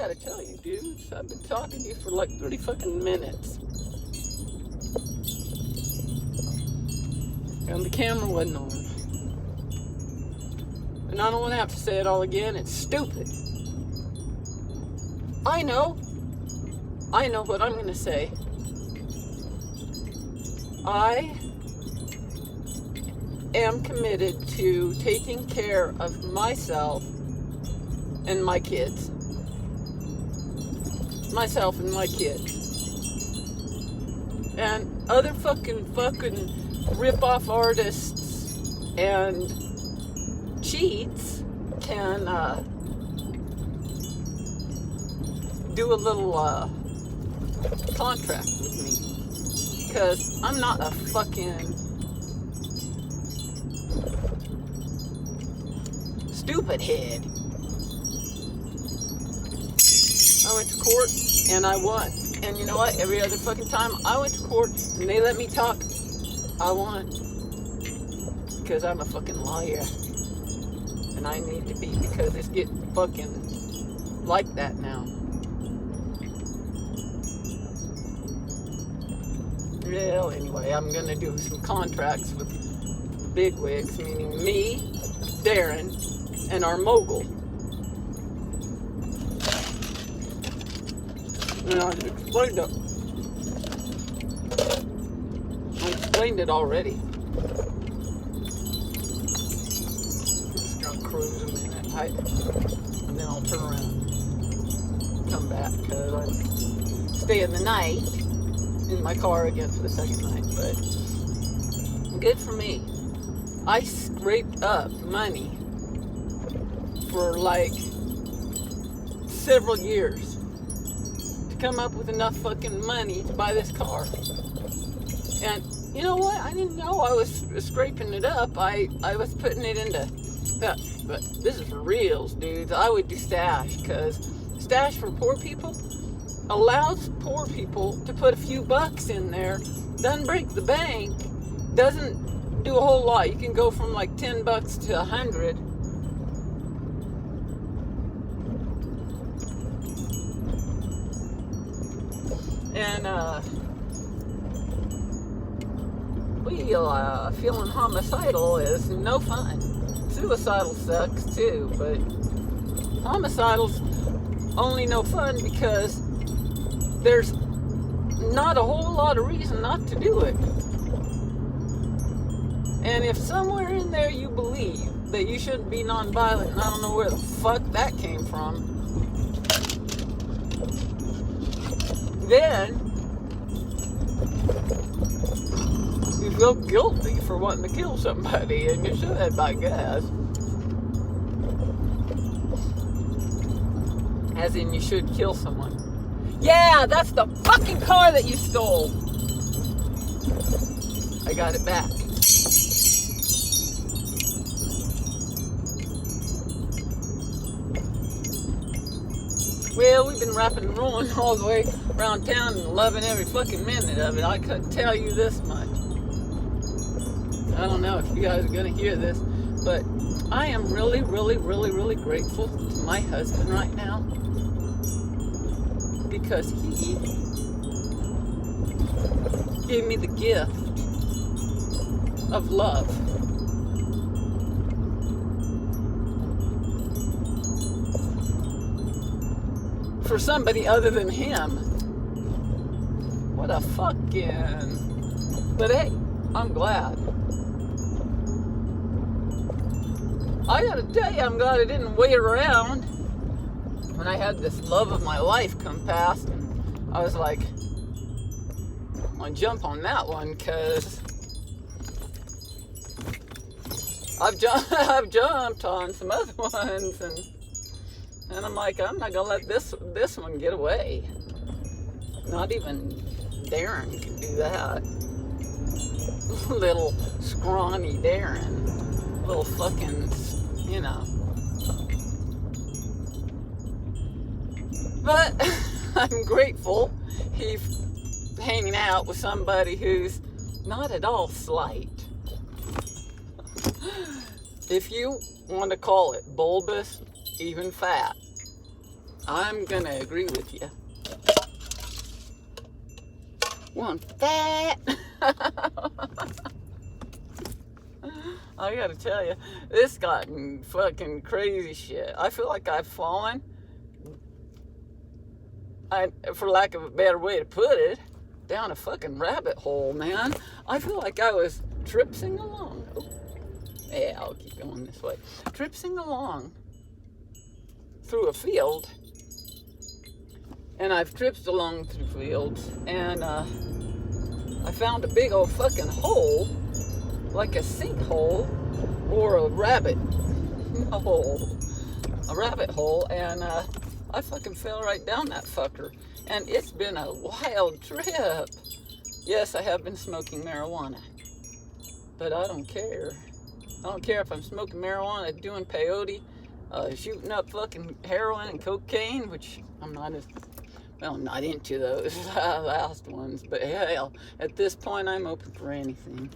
gotta tell you, dudes, I've been talking to you for like 30 fucking minutes. And the camera wasn't on. And I don't want to have to say it all again. It's stupid. I know what I'm going to say. I am committed to taking care of myself and my kids. Myself and my kids. And other fucking rip-off artists and cheats can do a little contract with me, because I'm not a fucking stupid head. I went to court and I won. And you know what? Every other fucking time I went to court and they let me talk, I won. Because I'm a fucking lawyer. And I need to be, because it's getting fucking like that now. Well, anyway, I'm going to do some contracts with bigwigs, meaning me, Darren, and our mogul. And I explained it already. Just gonna cruise a minute, and then I'll turn around, come back, because I'm staying the night in my car again for the second night. But good for me. I scraped up money for like several years to come up with enough fucking money to buy this car. And you know what? I didn't know I was scraping it up. I was putting it into that. But this is for reals, dudes. I would do stash, because stash for poor people allows poor people to put a few bucks in there. Doesn't break the bank. Doesn't do a whole lot. You can go from like 10 bucks to 100. And feeling homicidal is no fun. Suicidal sucks too, but homicidal's only no fun because there's not a whole lot of reason not to do it. And if somewhere in there you believe that you shouldn't be nonviolent, and I don't know where the fuck that came from, then you feel guilty for wanting to kill somebody, and you should, I guess. As in, you should kill someone. Yeah, that's the fucking car that you stole. I got it back. Well, we've been rapping and rolling all the way around town and loving every fucking minute of it. I couldn't tell you this much. I don't know if you guys are going to hear this, but I am really, really, really, really grateful to my husband right now, because he gave me the gift of love. For somebody other than him. What a fucking... But hey, I'm glad. I gotta tell you, I'm glad I didn't wait around when I had this love of my life come past, and I was like, I'm gonna jump on that one, because I've jumped on some other ones, and I'm like, I'm not gonna let this one get away. Not even Darren can do that. Little scrawny Darren. Little fucking, you know. But I'm grateful he's hanging out with somebody who's not at all slight. If you want to call it bulbous, even fat. I'm gonna agree with you. One fat. I gotta tell you, this gotten fucking crazy shit. I feel like I've fallen, for lack of a better way to put it, down a fucking rabbit hole, man. I feel like I was tripsing along. Oh, yeah, I'll keep going this way. Tripsing along through a field, and I've tripped along through fields, and I found a big old fucking hole, like a sinkhole or a rabbit hole. A rabbit hole, and I fucking fell right down that fucker. And it's been a wild trip. Yes, I have been smoking marijuana, but I don't care. I don't care if I'm smoking marijuana, doing peyote, shooting up fucking heroin and cocaine, which I'm not as, well, not into those last ones, but hell, at this point, I'm open for anything.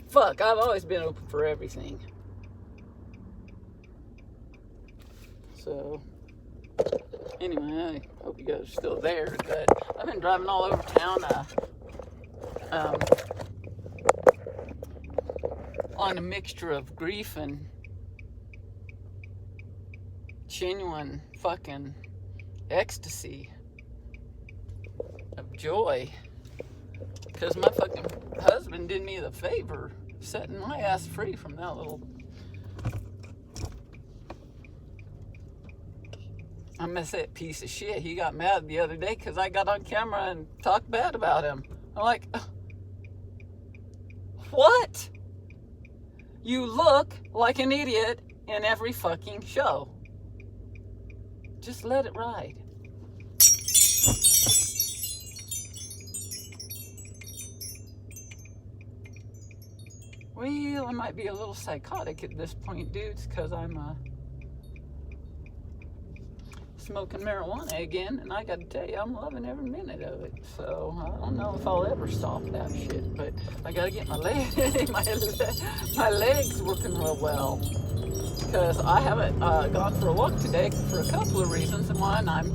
Fuck, I've always been open for everything. So, anyway, I hope you guys are still there, but I've been driving all over town, on a mixture of grief and genuine fucking ecstasy of joy, because my fucking husband did me the favor setting my ass free from that little, I'm gonna say, piece of shit. He got mad the other day because I got on camera and talked bad about him. I'm like, what? You look like an idiot in every fucking show. Just let it ride. Well, I might be a little psychotic at this point, dudes, because I'm smoking marijuana again, and I gotta tell you, I'm loving every minute of it. So I don't know if I'll ever stop that shit, but I gotta get my legs working real well, because I haven't gone for a walk today for a couple of reasons. And one, I'm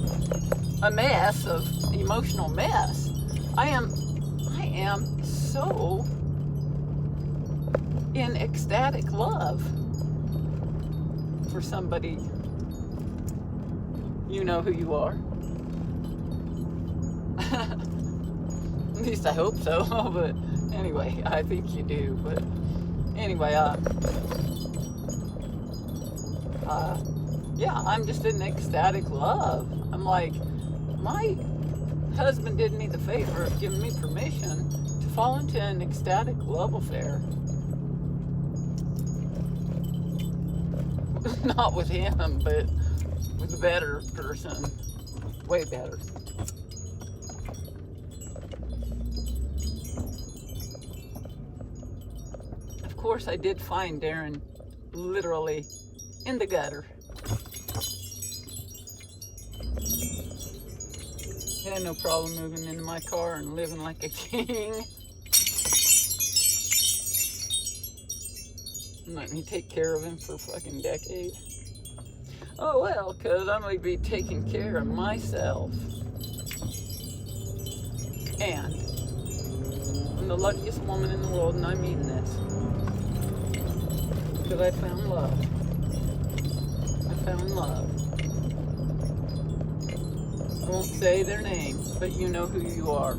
a mess of emotional mess. I am so in ecstatic love for somebody. You know who you are. At least I hope so. But anyway, I think you do. But anyway, yeah, I'm just in ecstatic love. I'm like, my husband did me the favor of giving me permission to fall into an ecstatic love affair. Not with him, but with a better person. Way better. Of course, I did find Darren literally in the gutter. He had no problem moving into my car and living like a king. Let me take care of him for a fucking decade. Oh well, because I'm going to be taking care of myself. And I'm the luckiest woman in the world, and I mean this. Because I found love. I found love. I won't say their name, but you know who you are.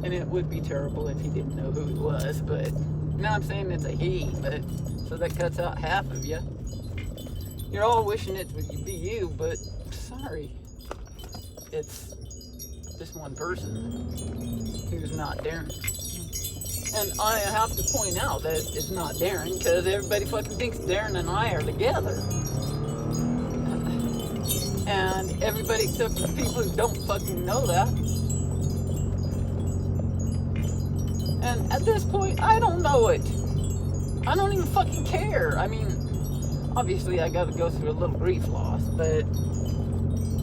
And it would be terrible if he didn't know who he was, but now I'm saying it's a he, but so that cuts out half of you. You're all wishing it would be you, but sorry, it's just one person who's not Darren. And I have to point out that it's not Darren, because everybody fucking thinks Darren and I are together. And everybody except for the people who don't fucking know that. And at this point, I don't know it. I don't even fucking care. I mean, obviously I gotta go through a little grief loss, but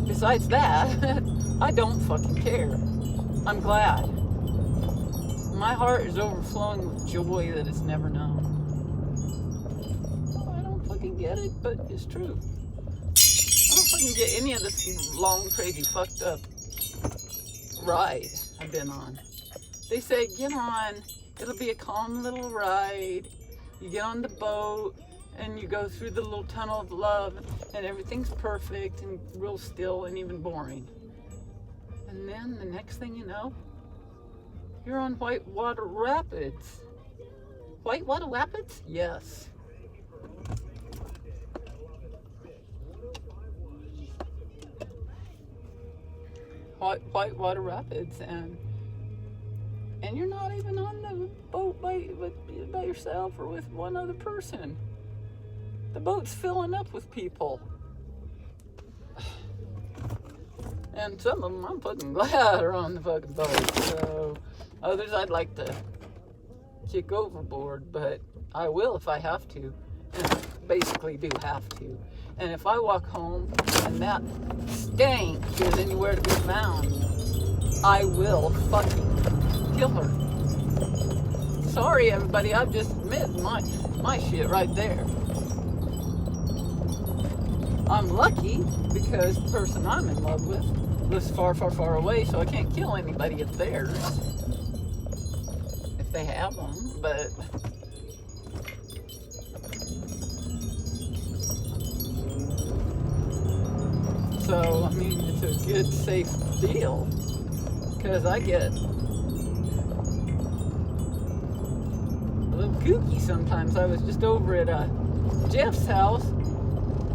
besides that, I don't fucking care. I'm glad. My heart is overflowing with joy that it's never known. fucking get it, but it's true. I don't fucking get any of this long, crazy, fucked up ride I've been on. They say, get on, it'll be a calm little ride. You get on the boat and you go through the little tunnel of love and everything's perfect and real still and even boring. And then the next thing you know, you're on Whitewater Rapids. Whitewater Rapids? Yes. Whitewater Rapids, and you're not even on the boat by yourself or with one other person. The boat's filling up with people. And some of them I'm fucking glad are on the fucking boat. So others I'd like to kick overboard, but I will if I have to. And basically do have to. And if I walk home and that stank is anywhere to be found, I will fucking kill her. Sorry everybody, I've just admitted my shit right there. I'm lucky because the person I'm in love with lives far, far, far away, so I can't kill anybody of theirs. If they have them, but... So, I mean, it's a good, safe deal. Because I get a little kooky sometimes. I was just over at Jeff's house,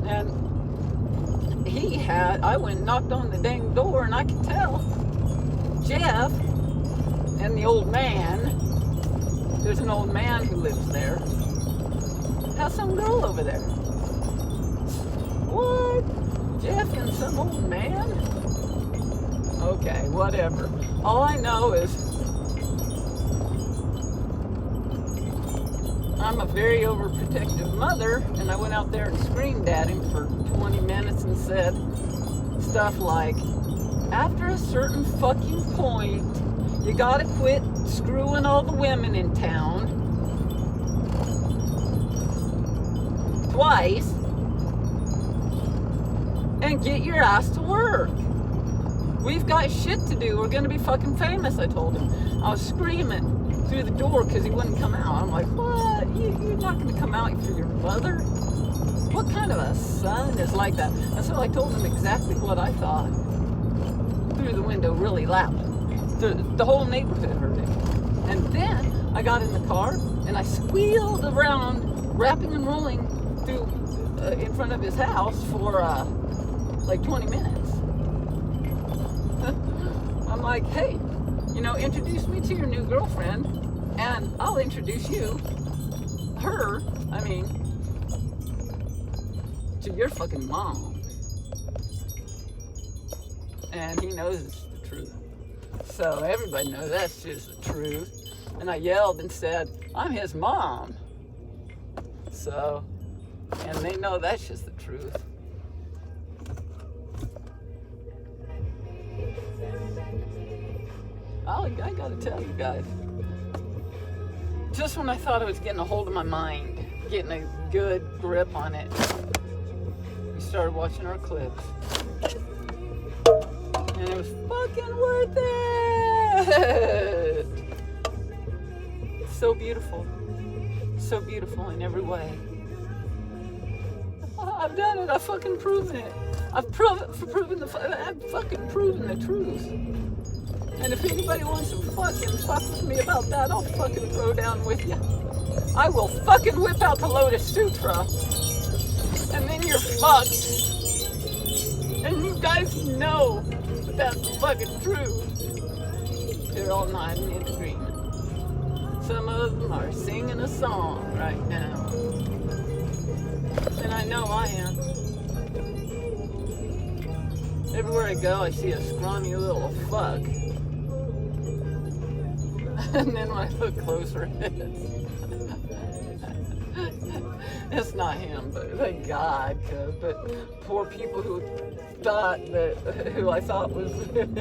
and I went and knocked on the dang door, and I could tell Jeff and the old man, there's an old man who lives there, has some girl over there. What? Jeff and some old man? Okay, whatever. All I know is I'm a very overprotective mother, and I went out there and screamed at him for 20 minutes and said stuff like, after a certain fucking point, you gotta quit screwing all the women in town. Twice. And get your ass to work. We've got shit to do. We're gonna be fucking famous, I told him. I was screaming through the door because he wouldn't come out. I'm like, what? You're not gonna come out for your mother? What kind of a son is like that? And so I told him exactly what I thought. Through the window really loud. The whole neighborhood heard it. And then I got in the car and I squealed around, rapping and rolling through in front of his house for like 20 minutes. I'm like, hey, introduce me to your new girlfriend, and I'll introduce to your fucking mom. And he knows it's the truth. So everybody knows that's just the truth. And I yelled and said, I'm his mom. So, and they know that's just the truth. I gotta tell you guys, just when I thought I was getting a hold of my mind, getting a good grip on it, we started watching our clips. And it was fucking worth it! So beautiful. So beautiful in every way. I've done it. I've fucking proven it. I've fucking proven the truth. And if anybody wants to fucking fuck with me about that, I'll fucking throw down with you. I will fucking whip out the Lotus Sutra. And then you're fucked. And you guys know that that's fucking true. They're all nodding in agreement. Some of them are singing a song right now. And I know I am. Everywhere I go, I see a scrawny little fuck. And then when I look closer, it's not him, but thank God, but poor people who I thought was him.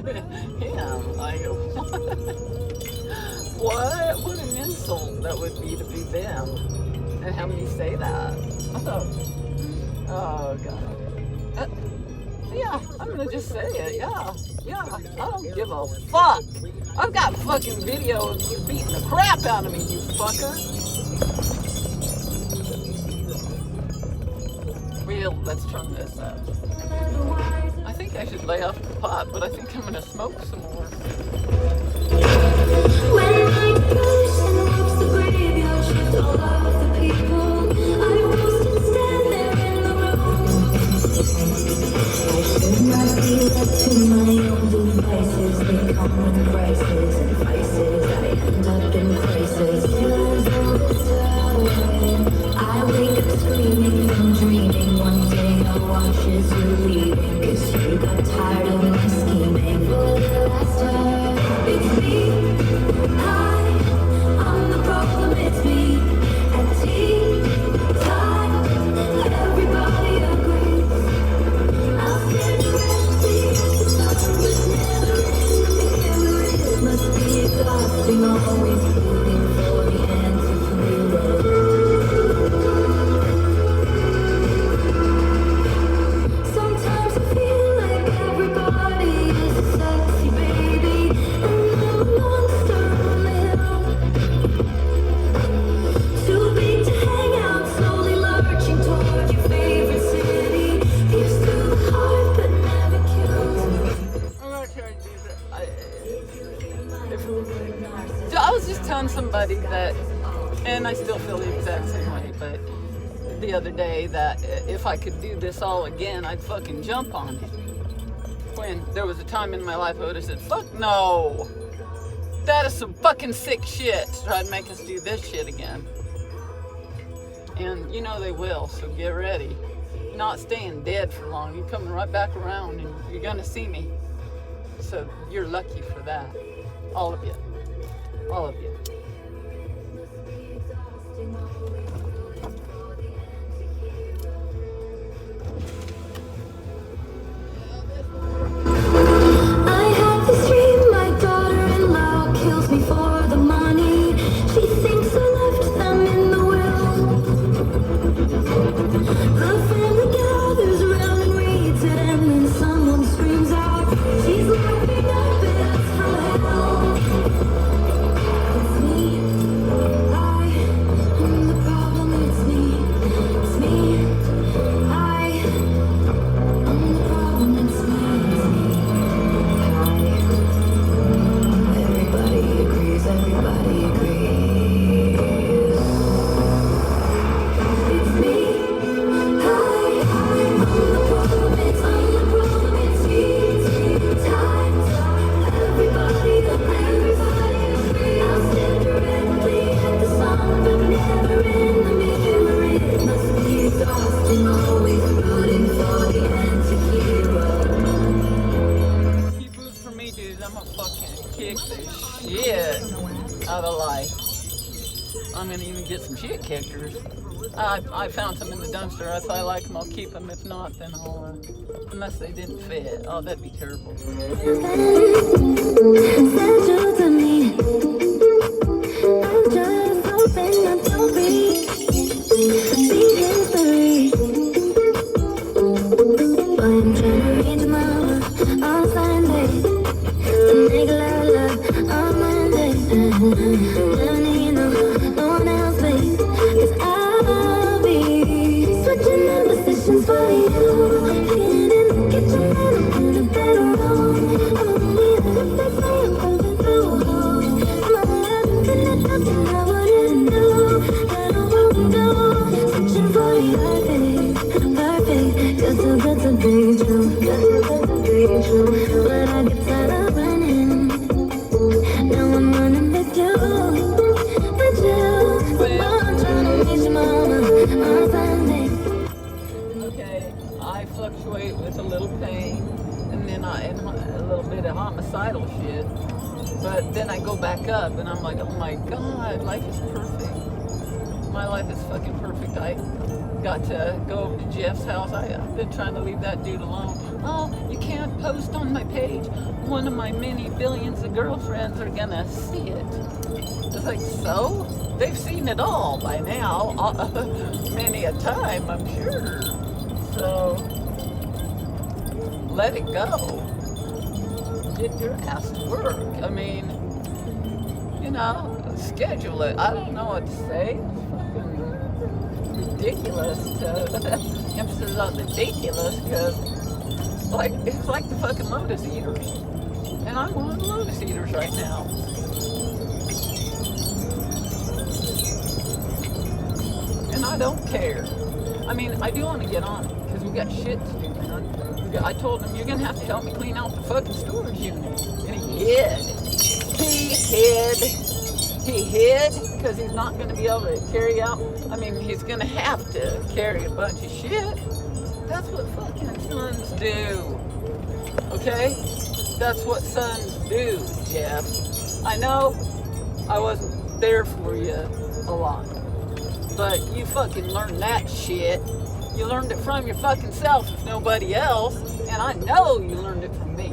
Like, what an insult that would be to be them. And how many say that? Oh, God. Yeah, I'm gonna just say it. Yeah, I don't give a fuck. I've got fucking video of you beating the crap out of me, you fucker. Real, let's turn this up. I think I should lay off the pot, but I think I'm gonna smoke some more. When night goes and walks the graveyard shift all of the people, I roast and stand there in the room. I should not be left to my own devices. They come with prices and vices. I end up in crisis. I wake up screaming from dreaming. One day I'll watch as you're leaving, 'cause you got tired of my scheming for the last time. It's me. I'm the problem, it's me. At tea time, everybody agrees. I'll stand directly at the sun, but never in the mirror. It must be exhausting, always rooting for the anti-hero. Sometimes I feel like everybody is a sexy baby, and I'm a monster on the hill. Too big to hang out, slowly lurching toward your favorite city. Pierce through the heart, but never kills. I'm gonna try to do that. I was just telling somebody that, and I still feel the exact same way, but the other day that if I could do this all again, I'd fucking jump on it. When there was a time in my life I would have said, fuck no. That is some fucking sick shit to try to make us do this shit again. And you know they will, so get ready. You're not staying dead for long. You're coming right back around and you're gonna see me. So you're lucky for that. All of you. All of you. I have this dream, my daughter-in-law kills me for the money. She thinks I left them in the will. The family gathers around and reads it, and then someone screams out, she's laughing up at us from hell. It's me. I am the problem, it's me. It's me. I am the problem, it's me. Everybody agrees, everybody agrees. It's me. I'm the problem, I'm the problem, it's me. Times, everybody agrees. I'll stare directly at the sun, but never in the mirror. It must be exhausting, always rooting for the anti-hero. Keep rooting for me, dudes. I'm gonna fucking kick the shit out of life. I'm gonna even get some shit kickers. I found some in the dumpster. If I like them, I'll keep them. If not, then I'll, unless they didn't fit. Oh, that'd be terrible. Send you to me. I'm just hoping that you'll be history. I'm trying to reach mama on Sunday to make love on Monday. Never need no one else, babe, 'cause I'll be switching in positions for you. Hidden in the kitchen and I'm in the bedroom. Only the lips I am coming through. I'm alive and there's nothing I wouldn't do, that I won't do. Searching for you, perfect, just too good to be true, just too good to be true. But I get tired of running. Now I'm running with you, with you. So I'm trying to reach mama on Sunday. Okay, I fluctuate with a little pain, and then and a little bit of homicidal shit. But then I go back up, and I'm like, oh my god, life is perfect. My life is fucking perfect. I got to go over to Jeff's house. I've been trying to leave that dude alone. oh, you can't post on my page. One of my many billions of girlfriends are gonna see it. It's like, so? They've seen it all by now, many a time, I'm sure. So, let it go. Get your ass to work. I mean, you know, schedule it. I don't know what to say. It's fucking ridiculous to emphasis on ridiculous, because like it's like the fucking lotus eaters, and I'm one of the lotus eaters right now. And I don't care. I mean, I do want to get on it because we got shit to do, man. I told him, you're gonna have to help me clean out the fucking storage unit, and he hid. He hid because he's not going to be able to carry out. I mean, he's going to have to carry a bunch of shit. That's what fucking sons do. Okay? That's what sons do, Jeff. I know I wasn't there for you a lot, but you fucking learned that shit. You learned it from your fucking self, if nobody else, and I know you learned it from me.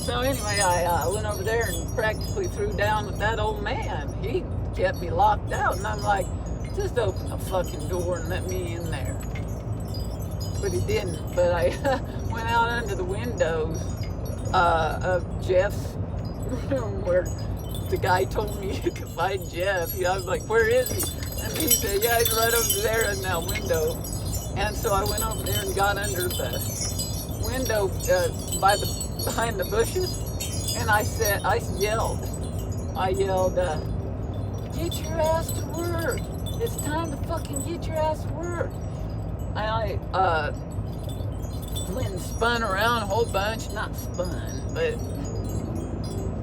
So anyway, I went over there and practically threw down with that old man. He kept me locked out, and I'm like, just open the fucking door and let me in there. But he didn't. But I went out under the windows of Jeff's room where the guy told me you could find Jeff. I was like, where is he? And he said, yeah, he's right over there in that window. And so I went over there and got under the window behind the bushes, and I yelled, get your ass to work. It's time to fucking get your ass to work. And I went and spun around a whole bunch, not spun, but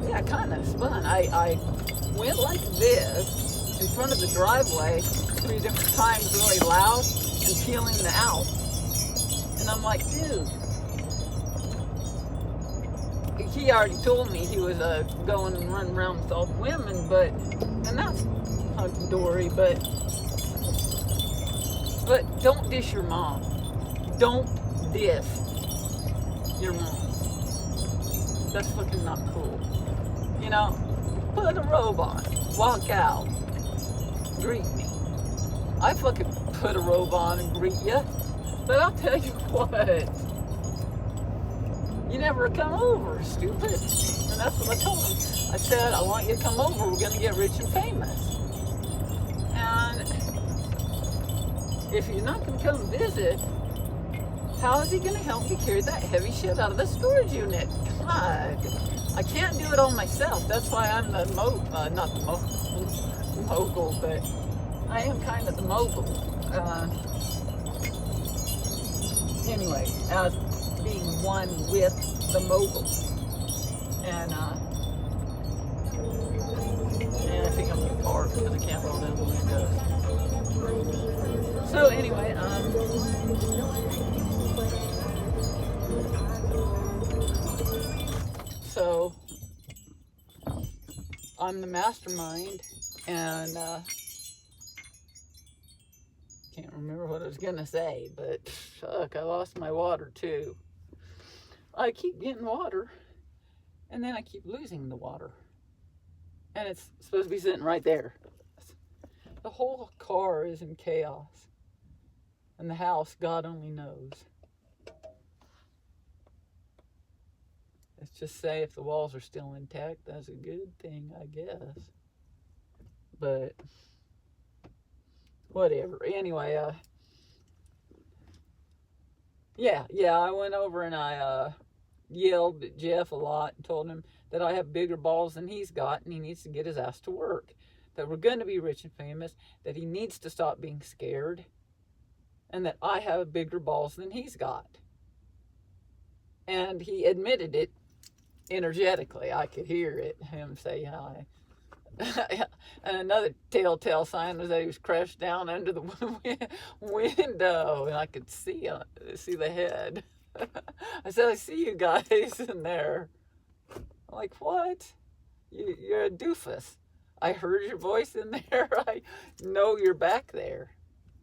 yeah, kind of spun. I went like this in front of the driveway 3 different times really loud and peeling the out. And I'm like, dude, he already told me he was going and running around with all the women, and that's hunky-dory, but don't diss your mom. Don't diss your mom. That's fucking not cool. You know, put a robe on, walk out, greet me. I fucking put a robe on and greet you, but I'll tell you what. You never come over, stupid. And that's what I told him. I said, I want you to come over. We're going to get rich and famous. And if you're not going to come visit, how is he going to help me carry that heavy shit out of the storage unit? God, I can't do it all myself. That's why I'm the not the mogul, but I am kind of the mogul. Anyway, as being one with the mogul. And I think I'm going to park because I can't roll down the windows. So anyway, so I'm the mastermind, and can't remember what I was going to say, but fuck, I lost my water too. I keep getting water, and then I keep losing the water. And it's supposed to be sitting right there. The whole car is in chaos. And the house, God only knows. Let's just say if the walls are still intact, that's a good thing, I guess. But whatever. Anyway, yeah, I went over and I yelled at Jeff a lot and told him that I have bigger balls than he's got, and he needs to get his ass to work. That we're going to be rich and famous, that he needs to stop being scared, and that I have bigger balls than he's got. And he admitted it energetically. I could hear it, him say, yeah. And another telltale sign was that he was crashed down under the window, and I could see the head. I said, I see you guys in there. I'm like, what? You're a doofus. I heard your voice in there. I know you're back there.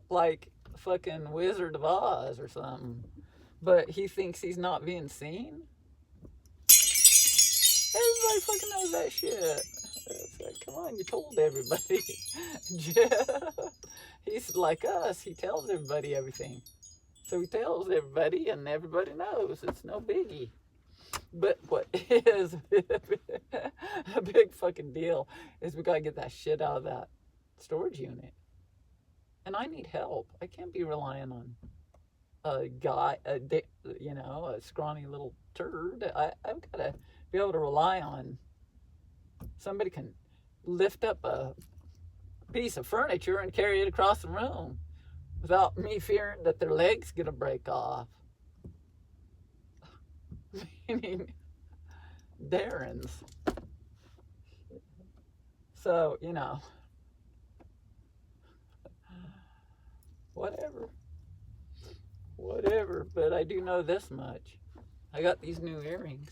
Like, fucking Wizard of Oz or something. But he thinks he's not being seen? Everybody fucking knows that shit. It's like, come on, you told everybody. Jeff, he's like us. He tells everybody everything. So he tells everybody, and everybody knows. It's no biggie. But what is a big fucking deal is we gotta get that shit out of that storage unit. And I need help. I can't be relying on a guy, a scrawny little turd. I've got to be able to rely on somebody can lift up a piece of furniture and carry it across the room without me fearing that their leg's gonna break off. Meaning Darren's. So, whatever, but I do know this much. I got these new earrings.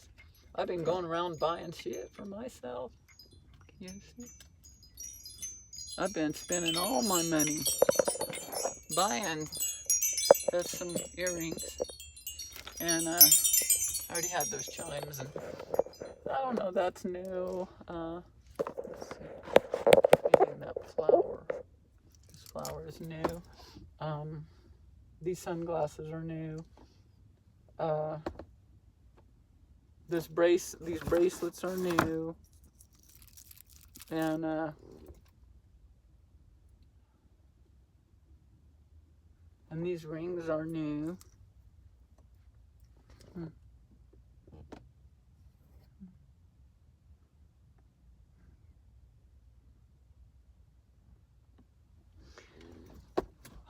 I've been going around buying shit for myself. Can you see? I've been spending all my money buying some earrings, and I already had those chimes, and I don't know, that's new. Let's see. Maybe that flower. This flower is new. These sunglasses are new. These bracelets are new. And these rings are new.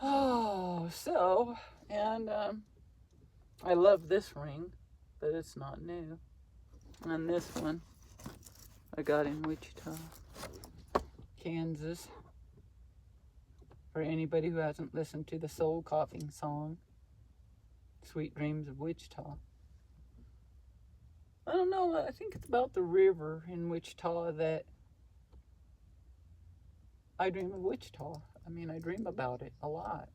Oh, so, and I love this ring, but it's not new. And this one I got in Wichita, Kansas. For anybody who hasn't listened to the soul coughing song, Sweet Dreams of Wichita. I don't know, I think it's about the river in Wichita that I dream of Wichita. I mean, I dream about it a lot.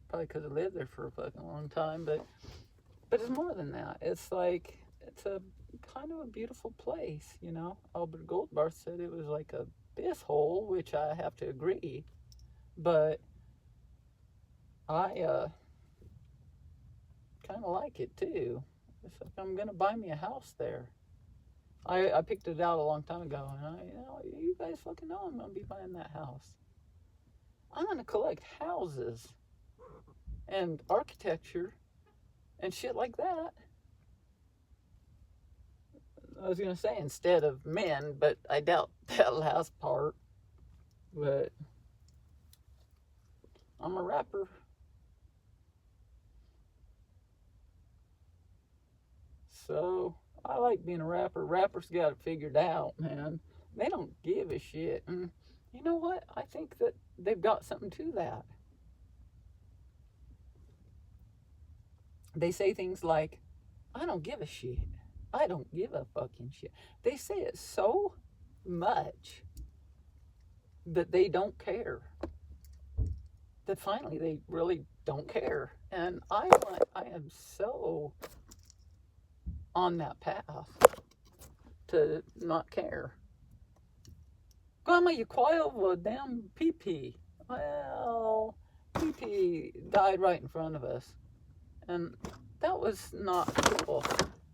Probably because I lived there for a fucking long time, but it's more than that. It's like, it's a kind of a beautiful place, Albert Goldbarth said it was like a piss hole, which I have to agree. But I kind of like it too. It's like I'm gonna buy me a house there. I picked it out a long time ago, and you guys fucking know I'm gonna be buying that house. I'm gonna collect houses and architecture and shit like that. I was gonna say instead of men, but I doubt that last part. But I'm a rapper. So I like being a rapper. Rappers got it figured out, man. They don't give a shit. And you know what? I think that they've got something to that. They say things like, I don't give a shit. I don't give a fucking shit. They say it so much that they don't care. That finally they really don't care. And I am so on that path to not care. Grandma, you coil a damn pee-pee. Well, pee-pee died right in front of us. And that was not cool.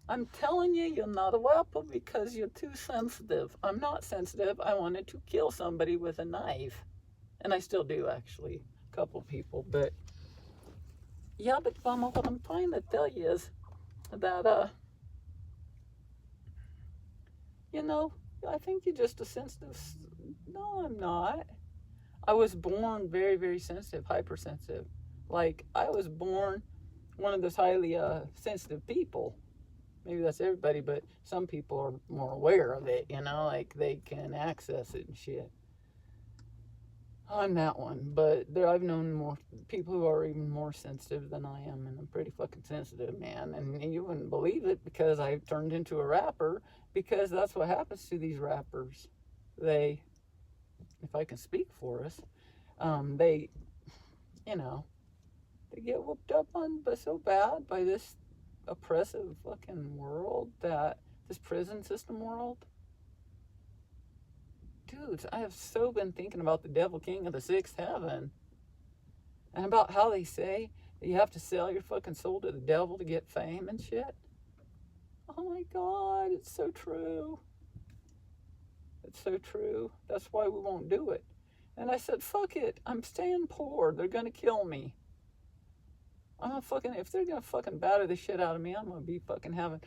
I'm telling you, you're not a whelper because you're too sensitive. I'm not sensitive. I wanted to kill somebody with a knife. And I still do, actually. A couple people. But, yeah, but Mama, what I'm trying to tell you is that, I think you're just a sensitive. No, I'm not. I was born very, very sensitive, hypersensitive. Like, I was born one of those highly sensitive people. Maybe that's everybody, but some people are more aware of it, like they can access it and shit. I'm that one, but I've known more people who are even more sensitive than I am, and I'm pretty fucking sensitive, man. And you wouldn't believe it because I turned into a rapper, because that's what happens to these rappers. They, if I can speak for us, they, They get whooped up on but so bad by this oppressive fucking world, that this prison system world. Dudes, I have so been thinking about the devil king of the sixth heaven. And about how they say that you have to sell your fucking soul to the devil to get fame and shit. Oh my God, it's so true. It's so true. That's why we won't do it. And I said, fuck it. I'm staying poor. They're gonna kill me. If they're gonna fucking batter the shit out of me, I'm gonna be fucking having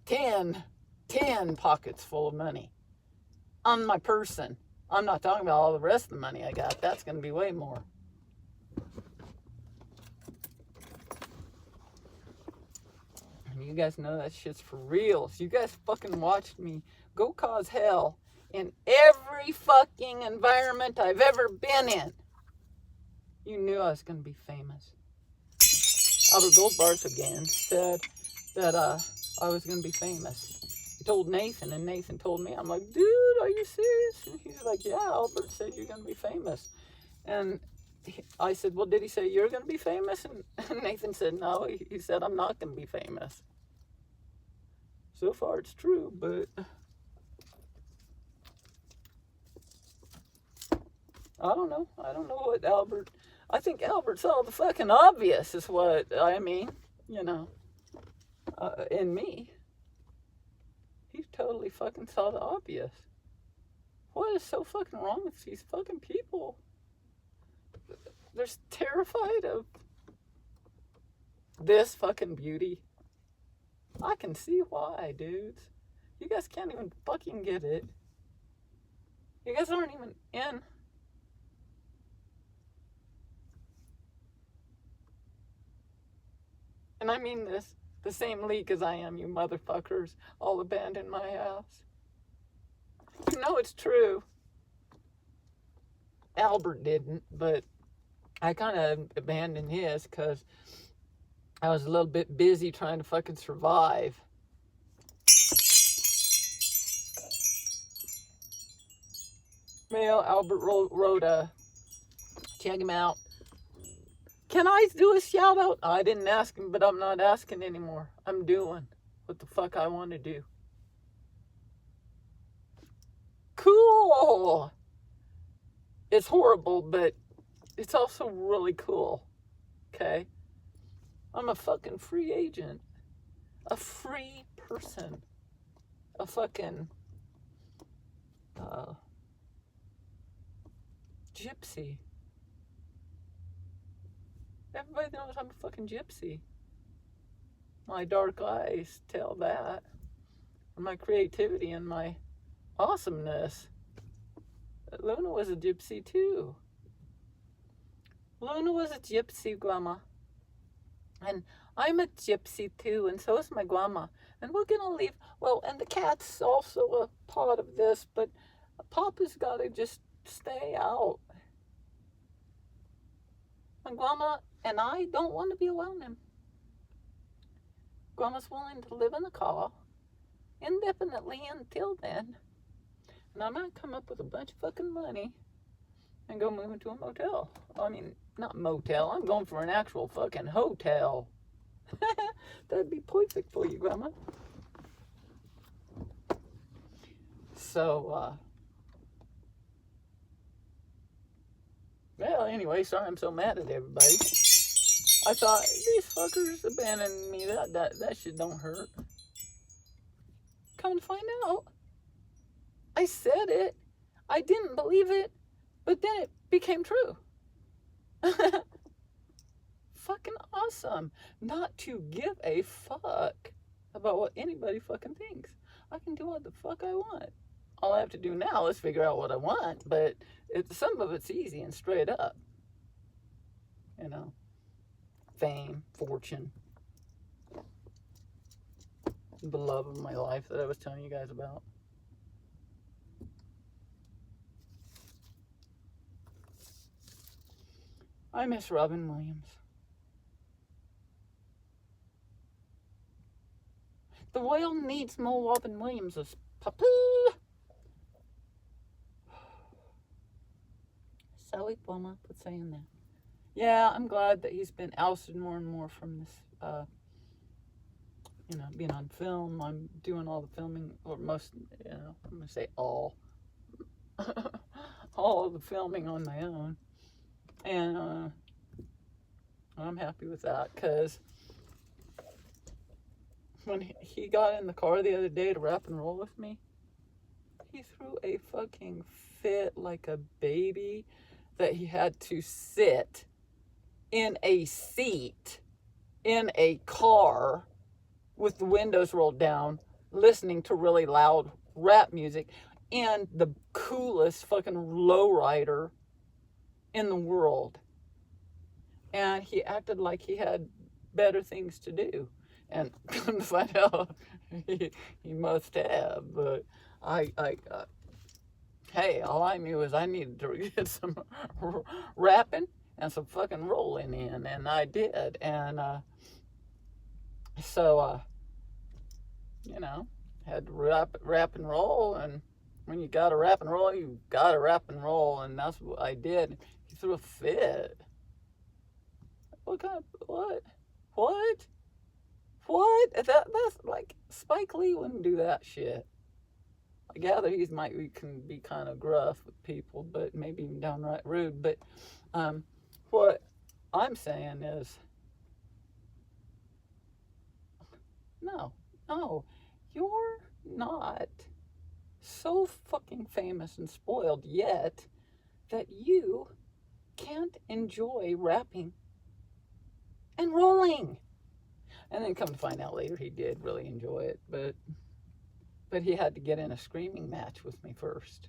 10 pockets full of money on my person. I'm not talking about all the rest of the money I got. That's gonna be way more. You guys know that shit's for real. So you guys fucking watched me go cause hell in every fucking environment I've ever been in. You knew I was gonna be famous. Albert Goldbart again said that I was gonna be famous. He told Nathan, and Nathan told me. I'm like, dude, are you serious? And he's like, yeah, Albert said you're gonna be famous. And I said, well, did he say you're gonna be famous? And Nathan said, no, he said I'm not gonna be famous. So far it's true, but I don't know what Albert, I think Albert saw the fucking obvious is what I mean, in me. He totally fucking saw the obvious. What is so fucking wrong with these fucking people? They're terrified of this fucking beauty. I can see why, dudes. You guys can't even fucking get it. You guys aren't even in. And I mean this, the same league as I am, you motherfuckers, all abandoned my house. You know it's true. Albert didn't, but I kind of abandoned his because I was a little bit busy trying to fucking survive. Well, Albert wrote check him out. Can I do a shout out? I didn't ask him, but I'm not asking anymore. I'm doing what the fuck I want to do. Cool. It's horrible, but it's also really cool. Okay? I'm a fucking free agent. A free person. A fucking gypsy. Everybody knows I'm a fucking gypsy. My dark eyes tell that. And my creativity and my awesomeness. Luna was a gypsy too. Luna was a gypsy, Grandma. And I'm a gypsy too, and so is my grandma. And we're gonna leave, well, and the cat's also a part of this, but Papa's gotta just stay out. My grandma and I don't want to be around him. Grandma's willing to live in a car indefinitely until then. And I might come up with a bunch of fucking money and go move into a motel. I mean, not motel. I'm going for an actual fucking hotel. That'd be perfect for you, Grandma. So, well, anyway, sorry I'm so mad at everybody. I thought, these fuckers abandoned me. That shit don't hurt. Come to find out, I said it. I didn't believe it, but then it became true. Fucking awesome. Not to give a fuck about what anybody fucking thinks. I can do what the fuck I want. All I have to do now is figure out what I want, but some of it's easy and straight up. Fame, fortune, the love of my life that I was telling you guys about. I miss Robin Williams. The world needs more Robin Williamses, Papa. Sorry, Grandma, for saying that. yeah, I'm glad that he's been ousted more and more from this, being on film. I'm doing all the filming, or most, I'm going to say all, all of the filming on my own. And I'm happy with that, because when he got in the car the other day to rap and roll with me, he threw a fucking fit like a baby that he had to sit in a seat in a car with the windows rolled down, listening to really loud rap music, and the coolest fucking lowrider in the world. And he acted like he had better things to do. And couldn't find out he must have. But hey, all I knew is I needed to get some rapping and some fucking rolling in, and I did. And so had to rap and roll. And when you got to rap and roll, you got to rap and roll, and that's what I did. He threw a fit. What kind of what? That's like Spike Lee wouldn't do that shit. I gather he can be kind of gruff with people, but maybe even downright rude. But what I'm saying is, no, you're not so fucking famous and spoiled yet that you can't enjoy rapping and rolling. And then come to find out later, he did really enjoy it, but he had to get in a screaming match with me first.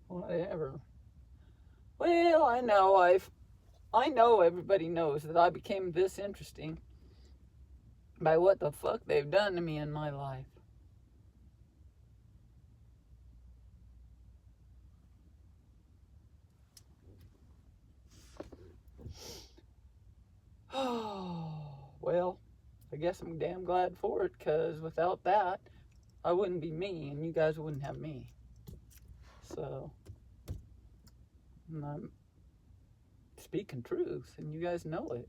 Whatever. Well, I know everybody knows that I became this interesting by what the fuck they've done to me in my life. Oh, well, I guess I'm damn glad for it, because without that, I wouldn't be me, and you guys wouldn't have me. So, I'm speaking truth, and you guys know it.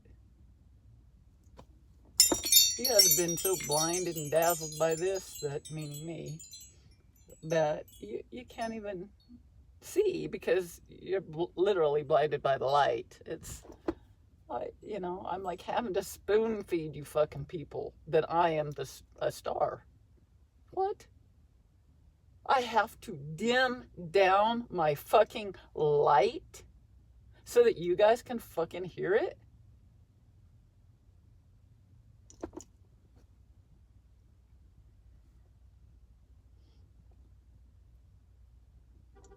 You guys have been so blinded and dazzled by this, meaning me, that you can't even see, because you're literally blinded by the light. I'm like having to spoon feed you fucking people that I am a star. What? I have to dim down my fucking light so that you guys can fucking hear it?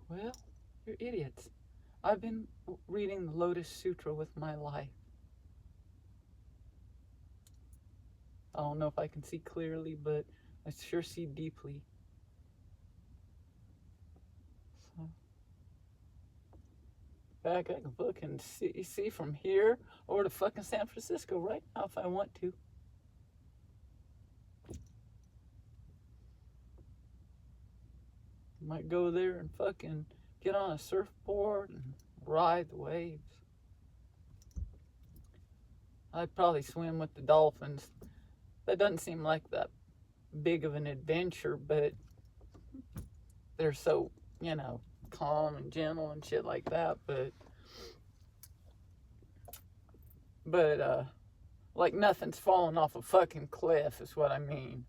Well, you're idiots. I've been reading the Lotus Sutra with my life. I don't know if I can see clearly, but I sure see deeply. So, in fact, I can fucking see from here over to fucking San Francisco right now if I want to. Might go there and fucking get on a surfboard and ride the waves. I'd probably swim with the dolphins. That doesn't seem like that big of an adventure, but they're so, calm and gentle and shit like that. But like nothing's falling off a fucking cliff is what I mean.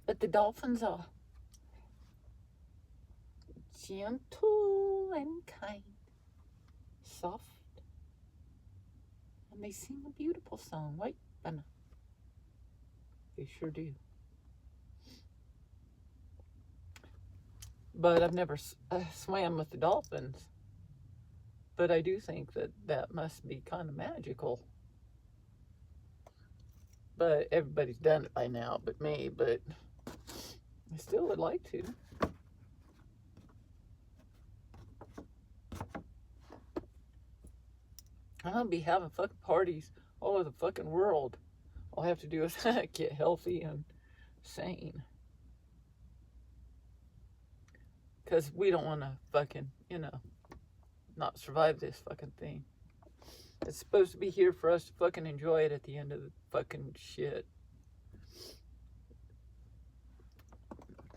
But the dolphins are gentle and kind, soft, and they sing a beautiful song, right, Banna? They sure do. But I've never swam with the dolphins. But I do think that must be kind of magical. But everybody's done it by now but me, but I still would like to. I'm gonna be having fucking parties all over the fucking world. All I have to do is get healthy and sane. Because we don't want to fucking, not survive this fucking thing. It's supposed to be here for us to fucking enjoy it at the end of the fucking shit.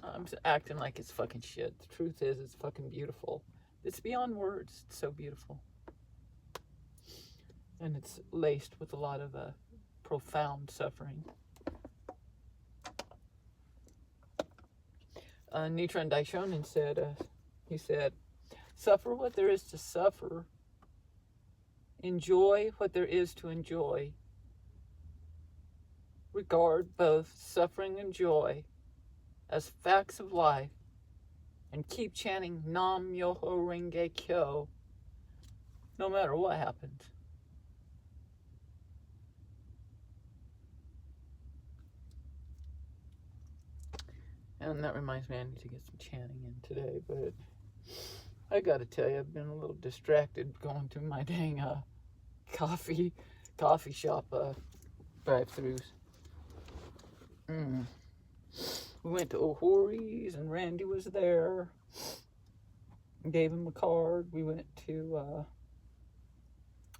I'm acting like it's fucking shit. The truth is, it's fucking beautiful. It's beyond words. It's so beautiful. And it's laced with a lot of profound suffering. Nichiren Daishonin said, he said, suffer what there is to suffer. Enjoy what there is to enjoy. Regard both suffering and joy as facts of life, and keep chanting Nam Myoho Renge Kyo no matter what happens. And that reminds me, I need to get some chanting in today, but I gotta tell you, I've been a little distracted going through my dang coffee shop drive-thrus. We went to O'Horry's and Randy was there. Gave him a card. We went to,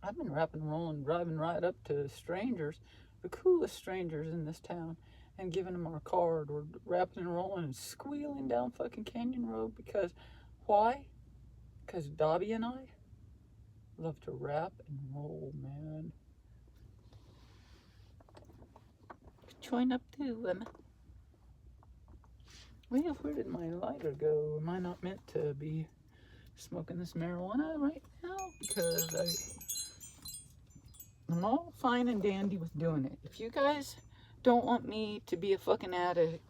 I've been rapping and rolling, driving right up to strangers, the coolest strangers in this town, and giving them our card. We're rapping and rolling and squealing down fucking Canyon Road because, why? Because Dobby and I love to rap and roll, man. Join up too, Emma. Well, where did my lighter go? Am I not meant to be smoking this marijuana right now? Because I'm all fine and dandy with doing it. If you guys don't want me to be a fucking addict,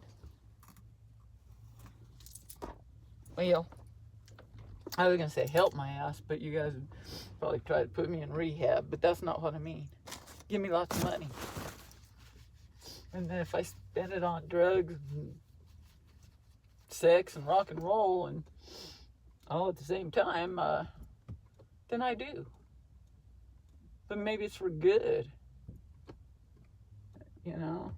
well, I was gonna say help my ass, but you guys would probably try to put me in rehab, but that's not what I mean. Give me lots of money. And then if I spend it on drugs and sex and rock and roll and all at the same time, then I do. But maybe it's for good. You know?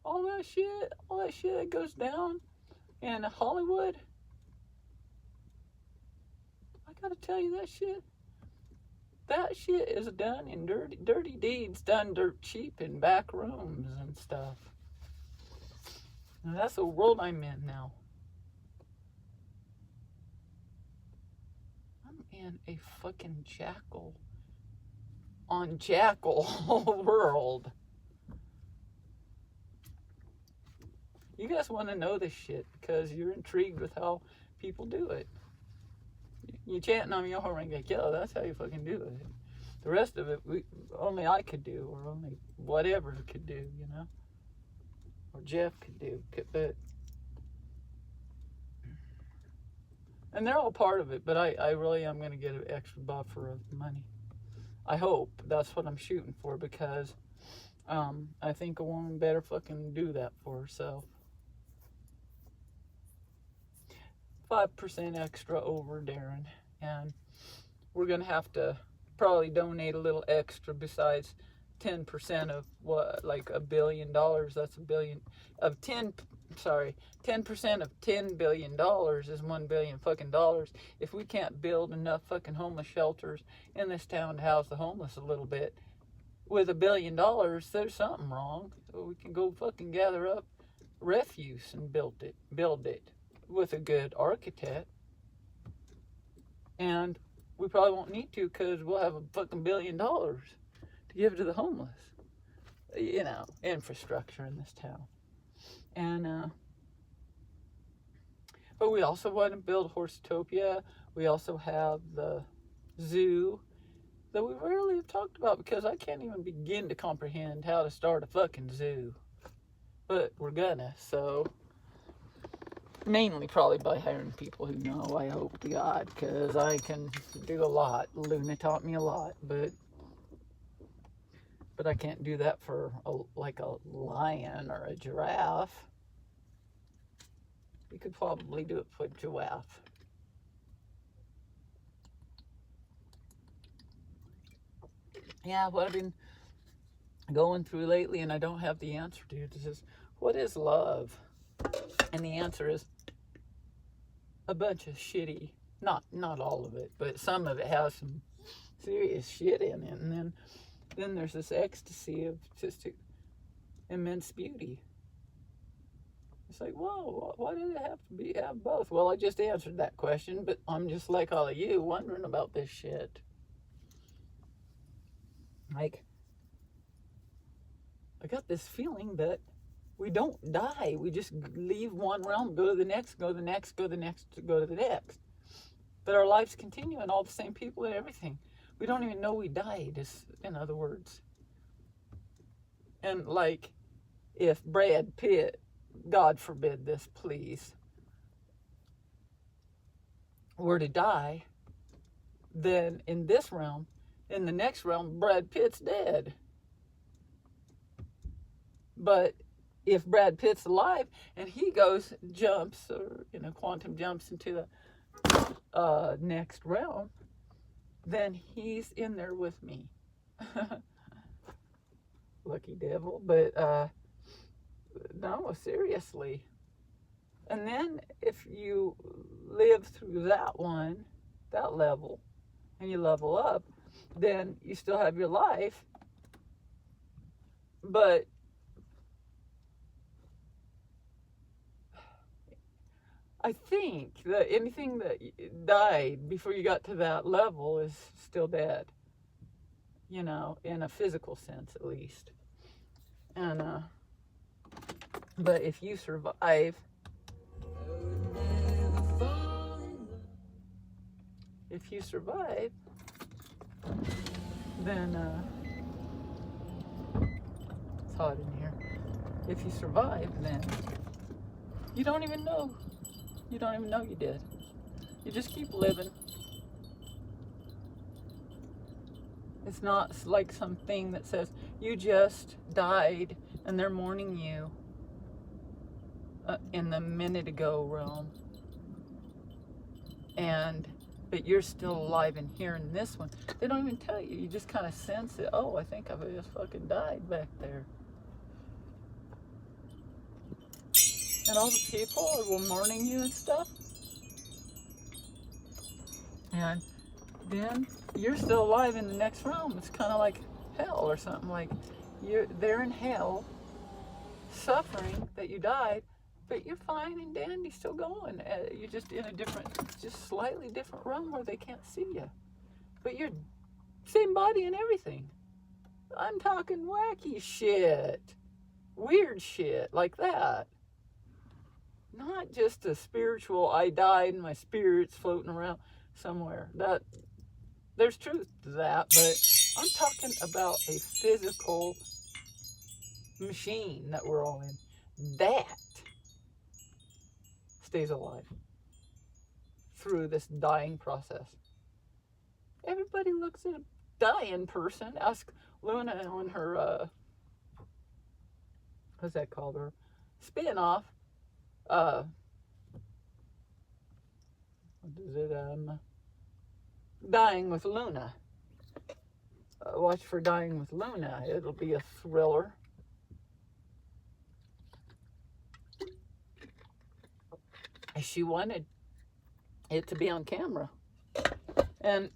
All that shit that goes down in Hollywood. I gotta tell you, that shit is done in dirty deeds, done dirt cheap in back rooms and stuff. And that's the world I'm in now. I'm in a fucking Jackal world. You guys want to know this shit because you're intrigued with how people do it. You chant Nam Myoho Renge Kyo, that's how you fucking do it. The rest of it, only I could do, or only whatever could do, you know? Or Jeff could do, but... And they're all part of it, but I really am going to get an extra buffer of money. I hope. That's what I'm shooting for, because I think a woman better fucking do that for herself. 5% extra over Darren, and we're gonna have to probably donate a little extra besides 10% of what, like $1 billion. That's 10% of $10 billion is $1 billion fucking dollars. If we can't build enough fucking homeless shelters in this town to house the homeless a little bit, with $1 billion, there's something wrong. So we can go fucking gather up refuse and build it with a good architect. And we probably won't need to, because we'll have a fucking $1 billion to give to the homeless. You know, infrastructure in this town. And but we also want to build Horsetopia. We also have the zoo that we rarely have talked about, because I can't even begin to comprehend how to start a fucking zoo. But we're gonna, so mainly probably by hiring people who know, I hope to God, because I can do a lot. Luna taught me a lot, but I can't do that for like a lion or a giraffe. You could probably do it for a giraffe. Yeah, what I've been going through lately, and I don't have the answer to it, is what is love? And the answer is a bunch of shitty, not all of it, but some of it has some serious shit in it. And then there's this ecstasy of just immense beauty. It's like, whoa, why did it have to have both? Well, I just answered that question, but I'm just like all of you, wondering about this shit. Like, I got this feeling that we don't die. We just leave one realm, go to the next, go to the next, go to the next, go to the next. But our lives continue, and all the same people and everything. We don't even know we died, in other words. And like, if Brad Pitt, God forbid this, please, were to die, then in this realm, in the next realm, Brad Pitt's dead. But if Brad Pitt's alive and he jumps, or quantum jumps into the next realm, then he's in there with me. Lucky devil. But no, seriously. And then if you live through that level, and you level up, then you still have your life, but I think that anything that died before you got to that level is still dead, in a physical sense at least. And but if you survive, then it's hot in here. If you survive, then you don't even know. You don't even know you did. You just keep living. It's not like something that says you just died and they're mourning you in the minute ago realm. But you're still alive in here in this one. They don't even tell you. You just kind of sense it. Oh, I think I just fucking died back there. And all the people were mourning you and stuff. And then you're still alive in the next realm. It's kind of like hell or something. Like they're in hell, suffering that you died, but you're fine and dandy, still going. You're just in a just slightly different realm where they can't see you. But you're same body and everything. I'm talking wacky shit, weird shit like that. Not just a spiritual, I died and my spirit's floating around somewhere. There's truth to that, but I'm talking about a physical machine that we're all in. That stays alive through this dying process. Everybody looks at a dying person. Ask Luna on her, what's that called? Her spin-off. What is it? Dying with Luna. Watch for Dying with Luna. It'll be a thriller. She wanted it to be on camera. And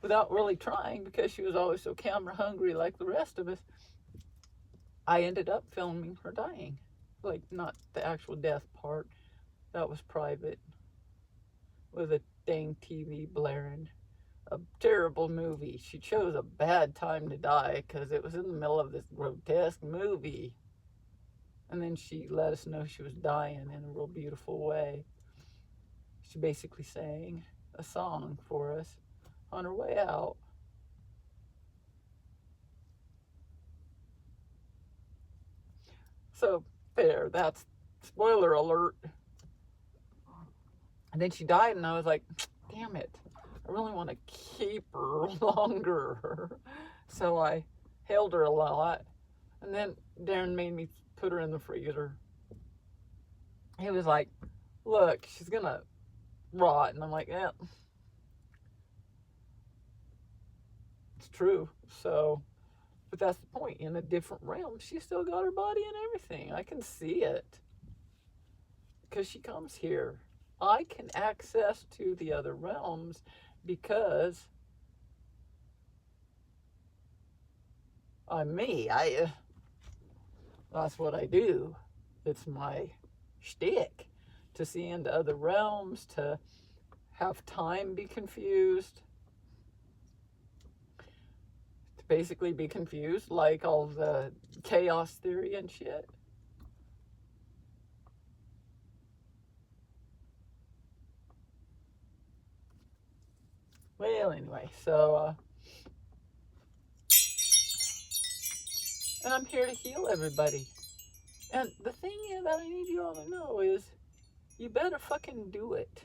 without really trying, because she was always so camera hungry like the rest of us, I ended up filming her dying. Like, not the actual death part. That was private. With a dang TV blaring. A terrible movie. She chose a bad time to die because it was in the middle of this grotesque movie. And then she let us know she was dying in a real beautiful way. She basically sang a song for us on her way out. So, there, that's spoiler alert. And then she died, and I was like, damn it, I really want to keep her longer. So I held her a lot. And then Darren made me put her in the freezer. He was like, look, she's gonna rot. And I'm like, yeah, it's true. So, but that's the point. In a different realm, she still got her body and everything. I can see it. Because she comes here. I can access to the other realms because I'm me. That's what I do. It's my shtick to see into other realms, to have time be confused, to basically be confused, like all the chaos theory and shit. Well, anyway, so, and I'm here to heal everybody. And the thing that I need you all to know is, you better fucking do it.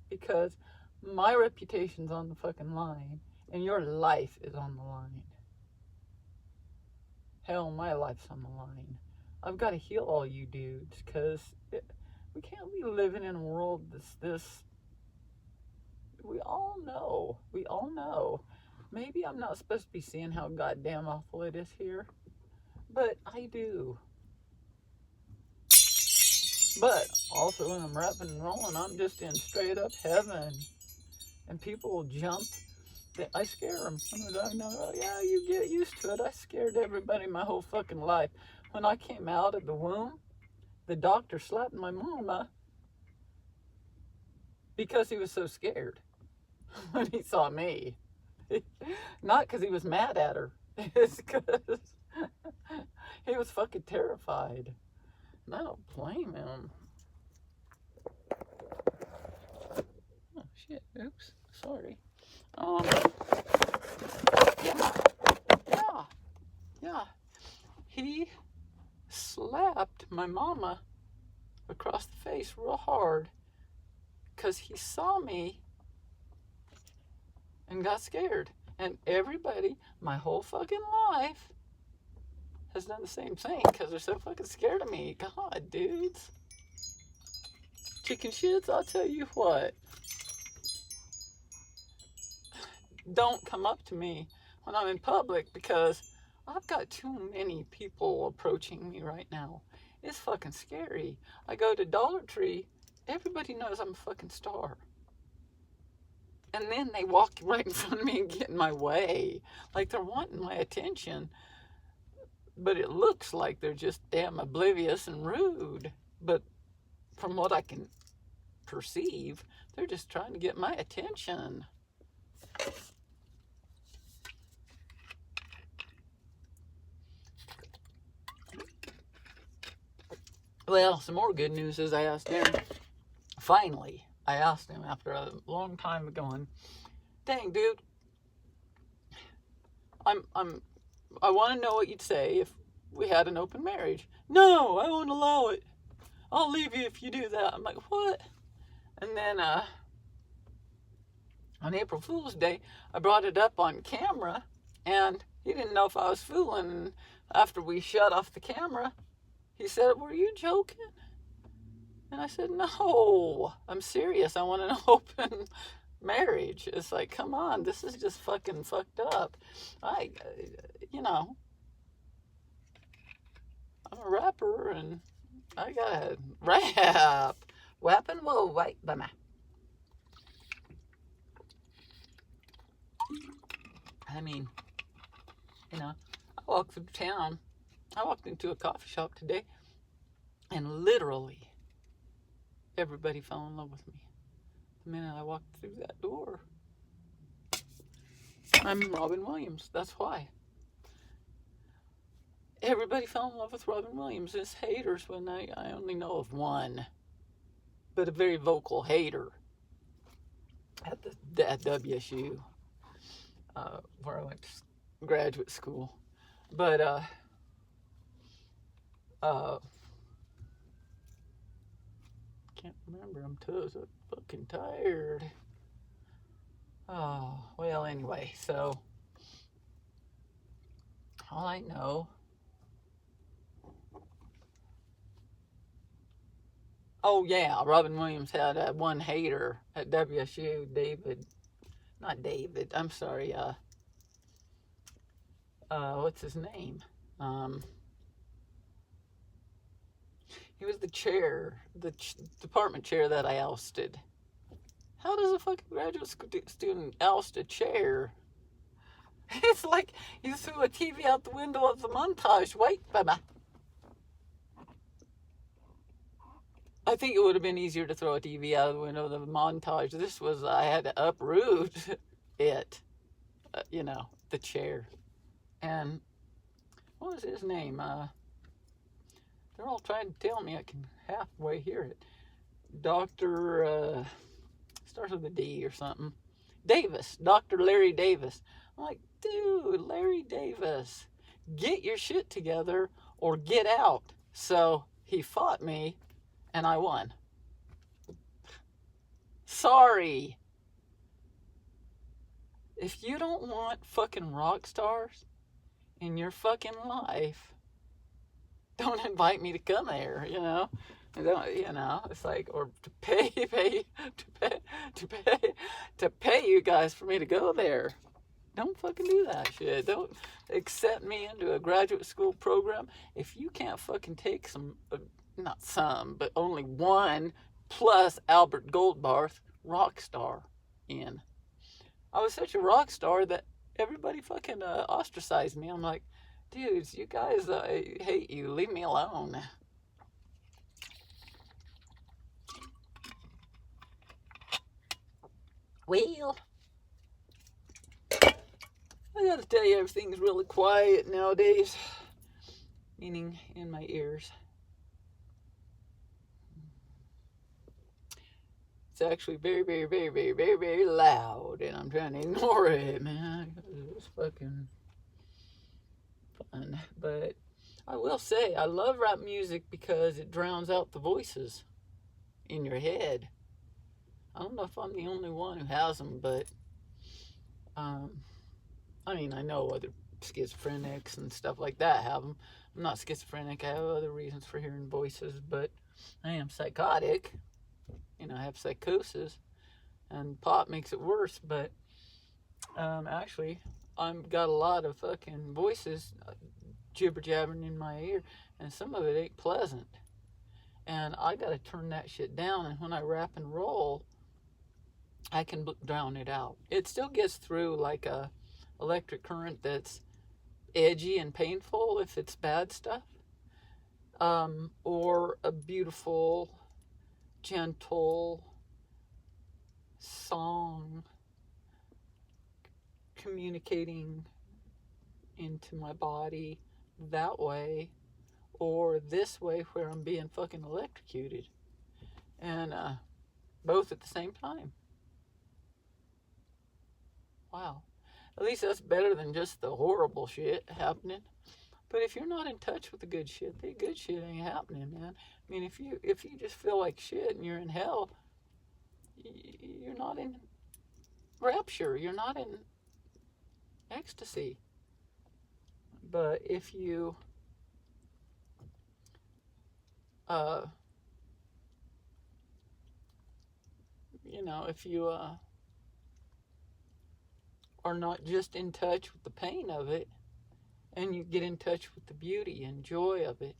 Because my reputation's on the fucking line, and your life is on the line. Hell, my life's on the line. I've got to heal all you dudes, because we can't be living in a world this. We all know. Maybe I'm not supposed to be seeing how goddamn awful it is here, but I do. But also when I'm rapping and rolling, I'm just in straight up heaven. And people will jump. I scare them. I know, yeah, you get used to it. I scared everybody my whole fucking life. When I came out of the womb, the doctor slapped my mama because he was so scared when he saw me. Not because he was mad at her. It's because he was fucking terrified. And I don't blame him. Oh, shit. Oops. Sorry. Yeah. He slapped my mama across the face real hard because he saw me and got scared. And everybody, my whole fucking life, has done the same thing because they're so fucking scared of me. God, dudes. Chicken shits, I'll tell you what. Don't come up to me when I'm in public because I've got too many people approaching me right now. It's fucking scary. I go to Dollar Tree, everybody knows I'm a fucking star. And then they walk right in front of me and get in my way. Like they're wanting my attention. But it looks like they're just damn oblivious and rude. But from what I can perceive, they're just trying to get my attention. Well, some more good news is I asked him. Finally, I asked him after a long time going, dang, dude, I want to know what you'd say if we had an open marriage. No, I won't allow it. I'll leave you if you do that. I'm like, what? And then on April Fool's Day, I brought it up on camera, and he didn't know if I was fooling. And after we shut off the camera, he said, were you joking? And I said, no, I'm serious. I want an open marriage. It's like, come on, this is just fucking fucked up. I'm a rapper and I gotta rap. Weapon will wait by me. I mean, I walked through town. I walked into a coffee shop today and literally everybody fell in love with me the minute I walked through that door. I'm Robin Williams. That's why. Everybody fell in love with Robin Williams. It's haters when I only know of one, but a very vocal hater at WSU, where I went to graduate school. But can't remember. I'm so fucking tired. Oh, well, anyway, so all I know. Oh, yeah, Robin Williams had one hater at WSU, I'm sorry, what's his name? He was the chair, the department chair that I ousted. How does a fucking graduate student oust a chair? It's like you threw a TV out the window of the montage. Wait, Baba. I think it would have been easier to throw a TV out of the window of the montage. This was, I had to uproot it, the chair. And what was his name? They're all trying to tell me I can halfway hear it. Dr. Starts with a D or something. Davis. Dr. Larry Davis. I'm like, dude, Larry Davis, get your shit together or get out. So he fought me and I won. Sorry. If you don't want fucking rock stars in your fucking life, don't invite me to come there, it's like, or to pay you guys for me to go there. Don't fucking do that shit. Don't accept me into a graduate school program if you can't fucking take not some, but only one plus Albert Goldbarth rock star in. I was such a rock star that everybody fucking ostracized me. I'm like, dudes, you guys, I hate you. Leave me alone. Well, I gotta tell you, everything's really quiet nowadays. Meaning in my ears. It's actually very, very, very, very, very, very loud, and I'm trying to ignore it, man. It's fucking fun. But I will say, I love rap music because it drowns out the voices in your head. I don't know if I'm the only one who has them, but I know other schizophrenics and stuff like that have them. I'm not schizophrenic. I have other reasons for hearing voices, but I am psychotic. I have psychosis, and pop makes it worse. But actually, I've got a lot of fucking voices jibber jabbering in my ear, and some of it ain't pleasant. And I gotta turn that shit down. And when I rap and roll, I can drown it out. It still gets through like a electric current that's edgy and painful if it's bad stuff, or a beautiful, gentle song communicating into my body that way, or this way where I'm being fucking electrocuted, and both at the same time. Wow. At least that's better than just the horrible shit happening. But if you're not in touch with the good shit ain't happening, man. I mean, if you just feel like shit and you're in hell, you're not in rapture. You're not in ecstasy. But if you if you are not just in touch with the pain of it, and you get in touch with the beauty and joy of it,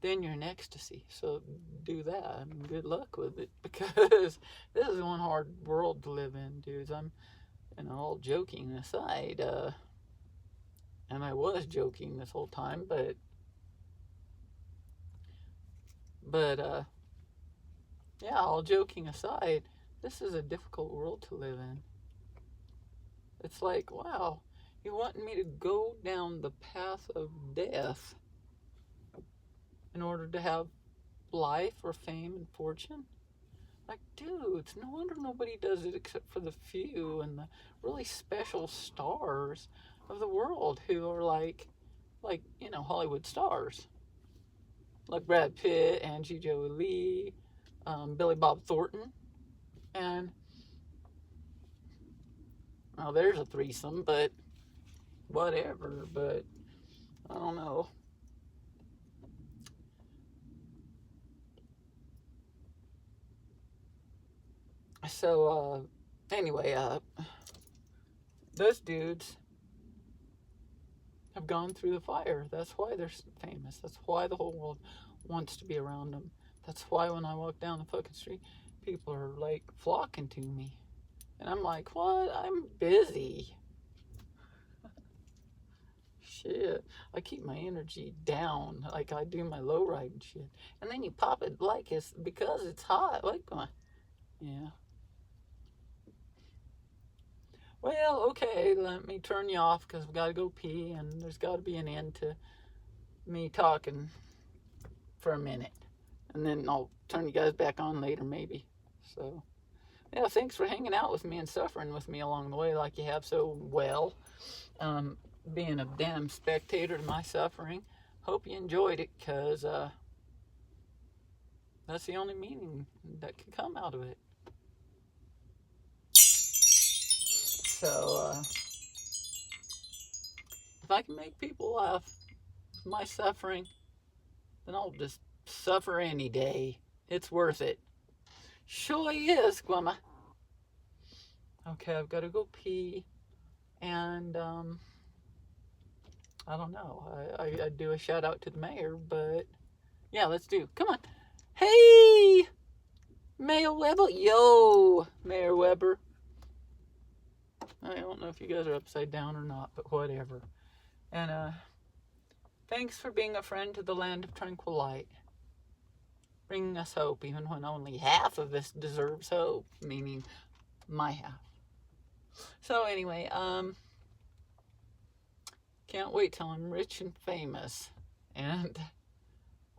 then you're in ecstasy. So do that. I mean, good luck with it, because this is one hard world to live in, dudes. I'm, all joking aside, and I was joking this whole time, but yeah, all joking aside, this is a difficult world to live in. It's like, wow, you want me to go down the path of death in order to have life or fame and fortune? Like, dudes, no wonder nobody does it except for the few and the really special stars of the world who are like Hollywood stars. Like Brad Pitt, Angie Jolie, Billy Bob Thornton, and well, there's a threesome, but whatever. But I don't know. So anyway, those dudes have gone through the fire. That's why they're famous. That's why the whole world wants to be around them. That's why when I walk down the fucking street, people are like flocking to me. And I'm like, what? I'm busy. Shit. I keep my energy down like I do my low ride and shit. And then you pop it like it's because it's hot. Like, yeah. Well, okay, let me turn you off because we got to go pee and there's got to be an end to me talking for a minute. And then I'll turn you guys back on later, maybe. So, yeah, thanks for hanging out with me and suffering with me along the way like you have so well. Being a damn spectator to my suffering. Hope you enjoyed it because that's the only meaning that can come out of it. So, if I can make people laugh with my suffering, then I'll just suffer any day. It's worth it. Sure is, Gwumma. Okay, I've got to go pee. And, I don't know. I'd do a shout out to the mayor, but yeah, let's do. Come on. Hey! Mayor Weber. Yo, Mayor Weber. I don't know if you guys are upside down or not, but whatever. And thanks for being a friend to the land of tranquil light. Bringing us hope even when only half of us deserves hope, meaning my half. So anyway, can't wait till I'm rich and famous and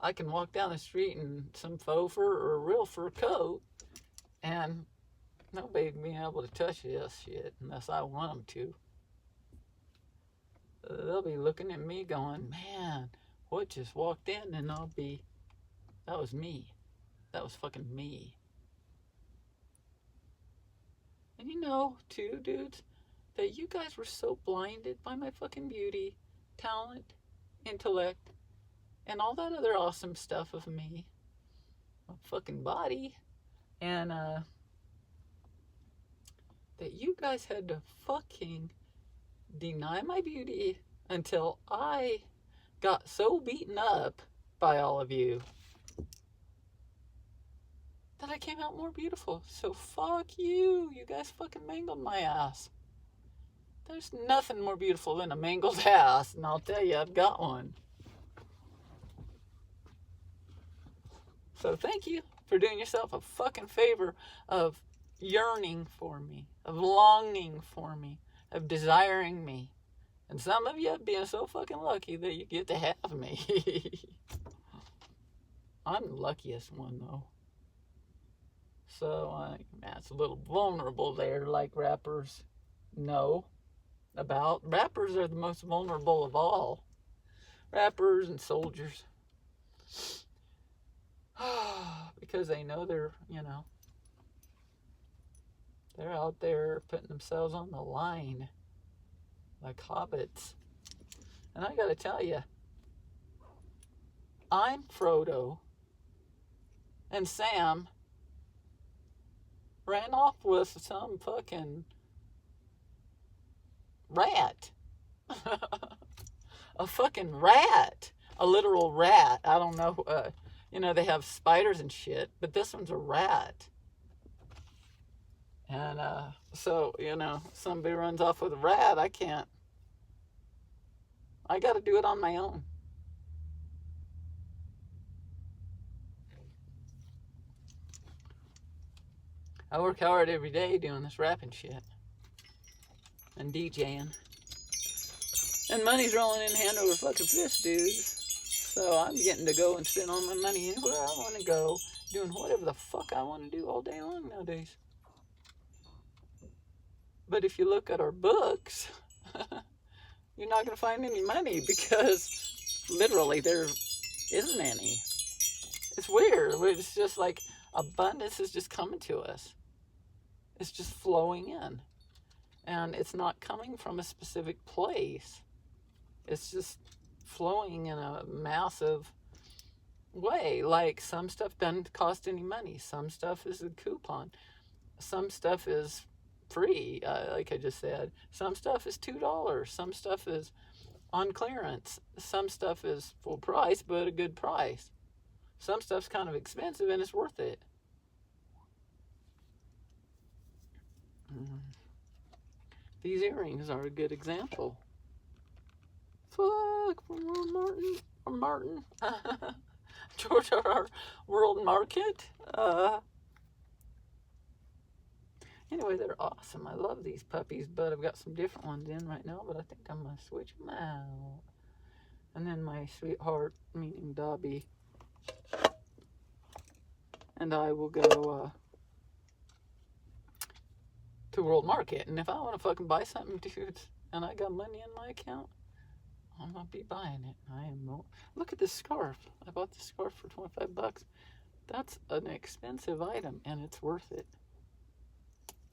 I can walk down the street in some faux fur or a real fur coat and nobody will be able to touch this shit unless I want them to. They'll be looking at me going, man, what just walked in? And I'll be, that was me. That was fucking me. And you know, too, dudes, that you guys were so blinded by my fucking beauty, talent, intellect, and all that other awesome stuff of me. My fucking body. And, that you guys had to fucking deny my beauty until I got so beaten up by all of you that I came out more beautiful. So fuck you. You guys fucking mangled my ass. There's nothing more beautiful than a mangled ass, and I'll tell you, I've got one. So thank you for doing yourself a fucking favor of yearning for me, of longing for me, of desiring me. And some of you being so fucking lucky that you get to have me. I'm the luckiest one, though. So, that's a little vulnerable there, like rappers know about. Rappers are the most vulnerable of all. Rappers and soldiers. Because they know they're, they're out there putting themselves on the line like hobbits. And I gotta tell you, I'm Frodo, and Sam ran off with some fucking rat. A fucking rat. A literal rat. I don't know. They have spiders and shit, but this one's a rat. And so, somebody runs off with a rat, I can't. I got to do it on my own. I work hard every day doing this rapping shit and DJing. And money's rolling in hand over fucking fist, dudes. So I'm getting to go and spend all my money anywhere I want to go, doing whatever the fuck I want to do all day long nowadays. But if you look at our books, you're not going to find any money because literally there isn't any. It's weird. It's just like abundance is just coming to us. It's just flowing in. And it's not coming from a specific place. It's just flowing in a massive way. Like some stuff doesn't cost any money. Some stuff is a coupon. Some stuff is free, like I just said. Some stuff is $2. Some stuff is on clearance. Some stuff is full price, but a good price. Some stuff's kind of expensive and it's worth it. These earrings are a good example. Fuck, Martin. George R. World Market. Anyway, they're awesome. I love these puppies, but I've got some different ones in right now, but I think I'm going to switch them out. And then my sweetheart, meaning Dobby, and I will go to World Market. And if I want to fucking buy something, dudes, and I got money in my account, I'm going to be buying it. I am not. Look at this scarf. I bought this scarf for $25. That's an expensive item, and it's worth it.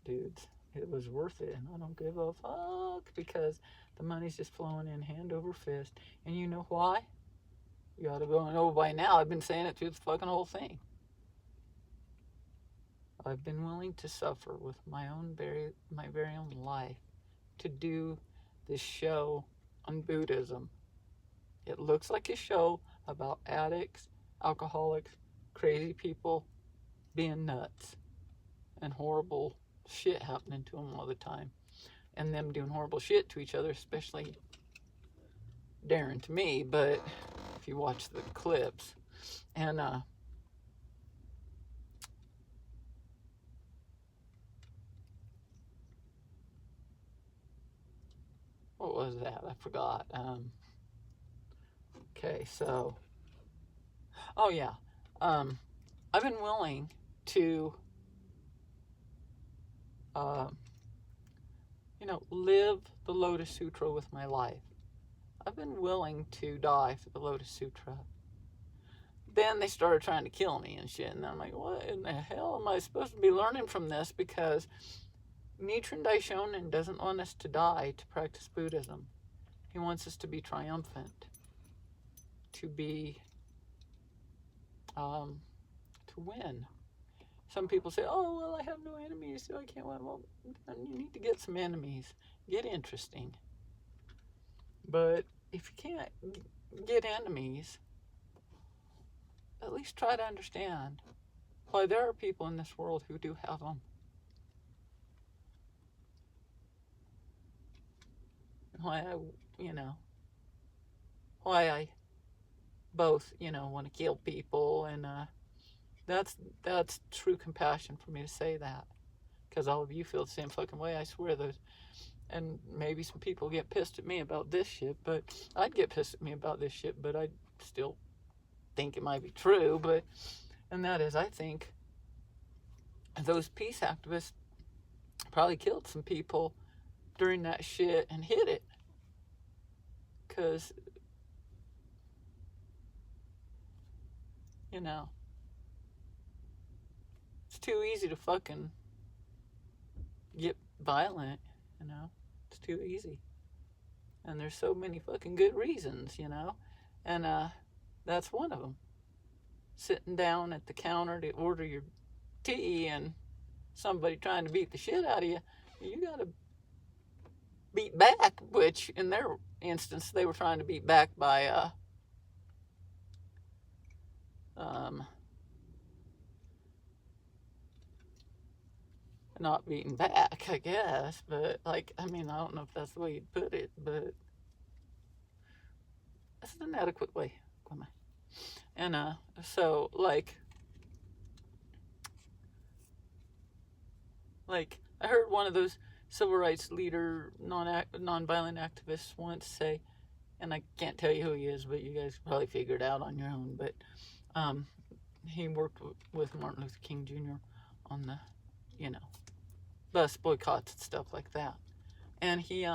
Dudes, it was worth it, and I don't give a fuck because the money's just flowing in hand over fist. And you know why? You ought to go and know by now. I've been saying it through the fucking whole thing. I've been willing to suffer with my very own life to do this show on Buddhism. It looks like a show about addicts, alcoholics, crazy people being nuts, and horrible shit happening to them all the time, and them doing horrible shit to each other, especially Darren to me. But if you watch the clips, and what was that? I forgot. Okay, so, oh yeah, I've been willing to live the Lotus Sutra with my life. I've been willing to die for the Lotus Sutra. Then they started trying to kill me and shit, and I'm like, what in the hell am I supposed to be learning from this? Because Nichiren Daishonin doesn't want us to die to practice Buddhism. He wants us to be triumphant, to be, to win. Some people say, oh, well, I have no enemies, so I can't win. Well, you need to get some enemies. Get interesting. But if you can't get enemies, at least try to understand why there are people in this world who do have them. Why I both, want to kill people, and that's true compassion for me to say that, because all of you feel the same fucking way. I swear those, and maybe some people get pissed at me about this shit, but I'd get pissed at me about this shit, but I still think it might be true. But, and that is, I think those peace activists probably killed some people during that shit and hid it, because it's too easy to fucking get violent, it's too easy, and there's so many fucking good reasons, and that's one of them. Sitting down at the counter to order your tea and somebody trying to beat the shit out of you, you gotta beat back, which in their instance they were trying to beat back by not beating back, I guess. But I don't know if that's the way you'd put it, but that's an inadequate way. And so like I heard one of those civil rights leader non-violent activists once say, and I can't tell you who he is, but you guys can probably figure it out on your own, but he worked with Martin Luther King Jr. on the bus boycotts and stuff like that. And he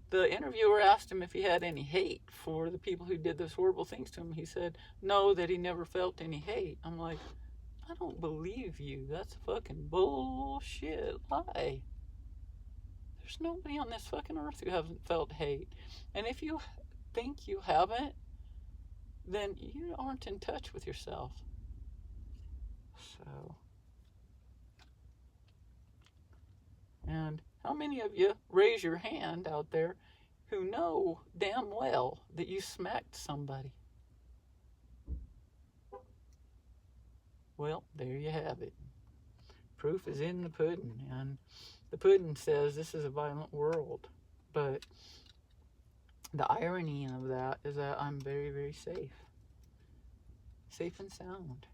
the interviewer asked him if he had any hate for the people who did those horrible things to him. He said no, that he never felt any hate. I'm like, I don't believe you. That's fucking bullshit lie. There's nobody on this fucking earth who hasn't felt hate. And if you think you haven't, then you aren't in touch with yourself. So, and how many of you, raise your hand out there, who know damn well that you smacked somebody. Well, there you have it. Proof is in the pudding, and the pudding says this is a violent world. But the irony of that is that I'm very, very safe. Safe and sound.